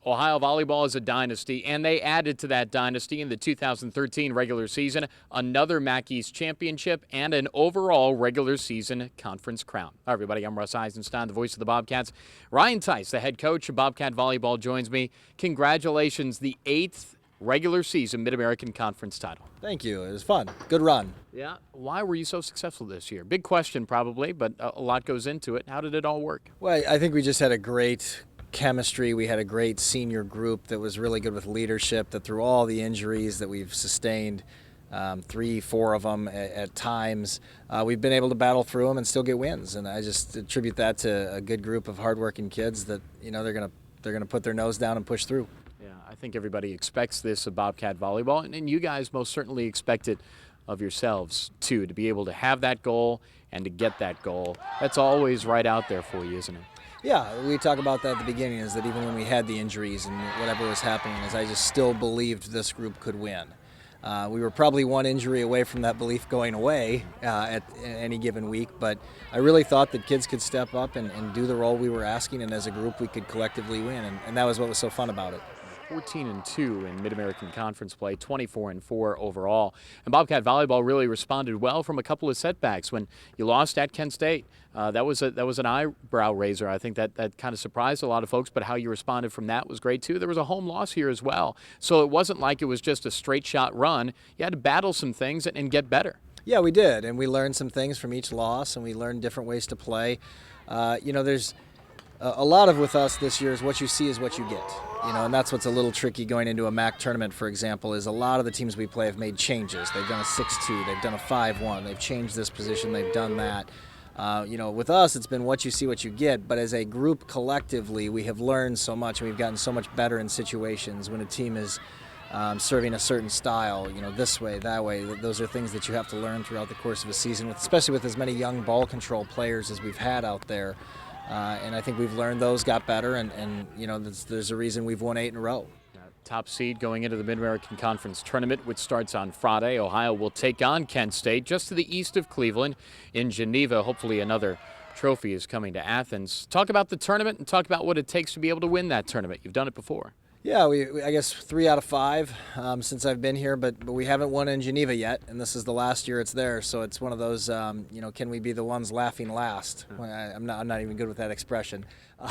Ohio Volleyball is a dynasty, and they added to that dynasty in the 2013 regular season another MAC East championship and an overall regular season conference crown. Hi, everybody. I'm Russ Eisenstein, the voice of the Bobcats. Ryan Theis, the head coach of Bobcat Volleyball, joins me. Congratulations, the 8th regular season Mid-American Conference title. Thank you. It was fun. Good run. Yeah. Why were you so successful this year? Big question, probably, but a lot goes into it. How did it all work? Well, I think we just had a great chemistry. We had a great senior group that was really good with leadership, that through all the injuries that we've sustained, 3, 4 of them at times, we've been able to battle through them and still get wins. And I just attribute that to a good group of hardworking kids that, you know, they're gonna put their nose down and push through. Yeah, I think everybody expects this of Bobcat Volleyball, and you guys most certainly expect it of yourselves too, to be able to have that goal and to get that goal. That's always right out there for you, isn't it? Yeah, we talk about that at the beginning, is that even when we had the injuries and whatever was happening, is I just still believed this group could win. We were probably one injury away from that belief going away at any given week, but I really thought that kids could step up and do the role we were asking, and as a group we could collectively win, and that was what was so fun about it. 14-2 in Mid-American Conference play, 24-4 overall. And Bobcat Volleyball really responded well from a couple of setbacks. When you lost at Kent State, that was an eyebrow raiser. I think that kind of surprised a lot of folks, but how you responded from that was great too. There was a home loss here as well. So it wasn't like it was just a straight shot run. You had to battle some things and get better. Yeah, we did, and we learned some things from each loss, and we learned different ways to play. You know, there's a lot of with us this year is what you see is what you get. You know, and that's what's a little tricky going into a MAC tournament, for example, is a lot of the teams we play have made changes. They've done a 6-2, they've done a 5-1, they've changed this position, they've done that. You know, with us, it's been what you see, what you get, but as a group collectively, we have learned so much, and we've gotten so much better in situations when a team is serving a certain style, you know, this way, that way. Those are things that you have to learn throughout the course of a season, especially with as many young ball control players as we've had out there. And I think we've learned those, got better, and you know, there's a reason we've won 8 in a row. Top seed going into the Mid-American Conference Tournament, which starts on Friday. Ohio will take on Kent State just to the east of Cleveland in Geneva. Hopefully another trophy is coming to Athens. Talk about the tournament and talk about what it takes to be able to win that tournament. You've done it before. Yeah, I guess 3 out of 5 since I've been here, but we haven't won in Geneva yet, and this is the last year it's there. So it's one of those, you know, can we be the ones laughing last? I'm not even good with that expression.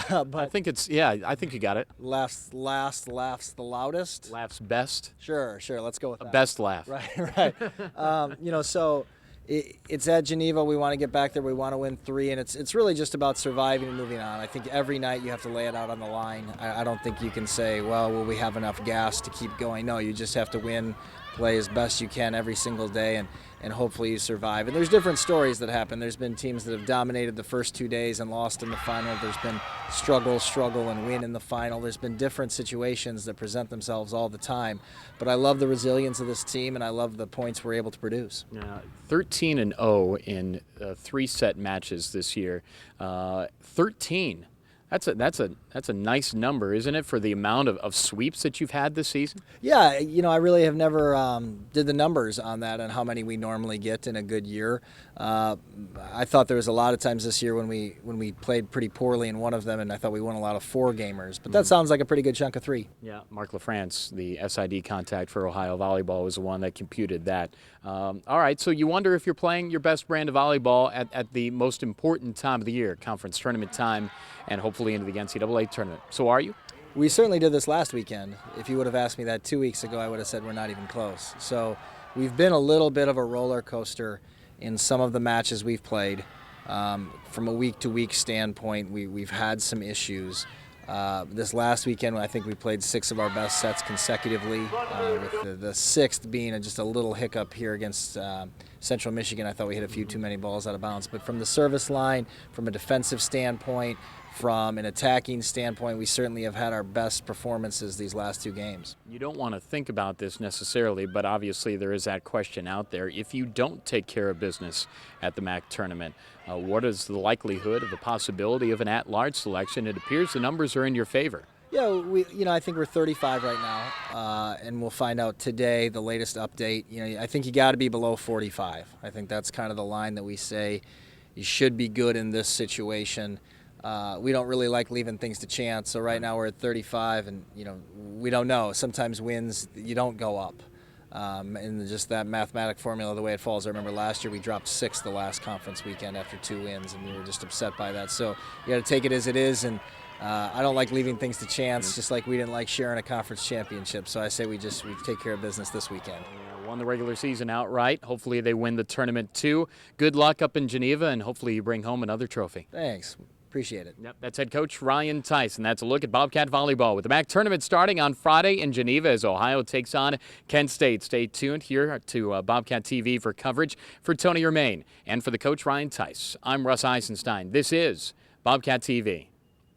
But I think it's, yeah, I think you got it. Laughs last, laughs the loudest. Laughs best. Sure. Let's go with that. Best laugh. Right. You know, so it's at Geneva. We want to get back there. We want to win 3, and it's really just about surviving and moving on. I think every night you have to lay it out on the line. I don't think you can say, well, will we have enough gas to keep going? No, you just have to win, play as best you can every single day, and hopefully you survive. And there's different stories that happen. There's been teams that have dominated the first 2 days and lost in the final. There's been struggle, and win in the final. There's been different situations that present themselves all the time. But I love the resilience of this team, and I love the points we're able to produce. 13-0 in 3-set matches this year. 13. That's a nice number, isn't it, for the amount of sweeps that you've had this season? Yeah, you know, I really have never did the numbers on that and how many we normally get in a good year. I thought there was a lot of times this year when we played pretty poorly in one of them, and I thought we won a lot of 4-gamers. But that sounds like a pretty good chunk of 3. Yeah, Mark LaFrance, the SID contact for Ohio Volleyball, was the one that computed that. All right, so you wonder if you're playing your best brand of volleyball at the most important time of the year, conference tournament time, and hopefully into the NCAA tournament. So are you? We certainly did this last weekend. If you would have asked me that 2 weeks ago, I would have said we're not even close. So we've been a little bit of a roller coaster in some of the matches we've played. From a week-to-week standpoint, we've had some issues. This last weekend, I think we played 6 of our best sets consecutively, with the 6th being just a little hiccup here against Central Michigan. I thought we hit a few too many balls out of bounds. But from the service line, from a defensive standpoint, from an attacking standpoint, we certainly have had our best performances these last 2 games. You don't want to think about this necessarily, but obviously there is that question out there. If you don't take care of business at the MAC tournament, what is the likelihood of the possibility of an at-large selection? It appears the numbers are in your favor. Yeah, I think we're 35 right now, and we'll find out today, the latest update. You know, I think you got to be below 45. I think that's kind of the line that we say you should be good in this situation. we don't really like leaving things to chance. So right now we're at 35, and we don't know. Sometimes wins you don't go up, and just that mathematic formula, the way it falls. I remember last year we dropped 6th the last conference weekend after 2 wins, and we were just upset by that. So you got to take it as it is, and I don't like leaving things to chance, just like we didn't like sharing a conference championship. So I say we take care of business this weekend. Won the regular season outright. Hopefully they win the tournament too. Good luck up in Geneva, and hopefully you bring home another trophy. Thanks. Appreciate it. Yep, that's head coach Ryan Theis, and that's a look at Bobcat Volleyball with the MAC tournament starting on Friday in Geneva as Ohio takes on Kent State. Stay tuned here to Bobcat TV for coverage. For Tony Germain and for the coach Ryan Theis, I'm Russ Eisenstein. This is Bobcat TV.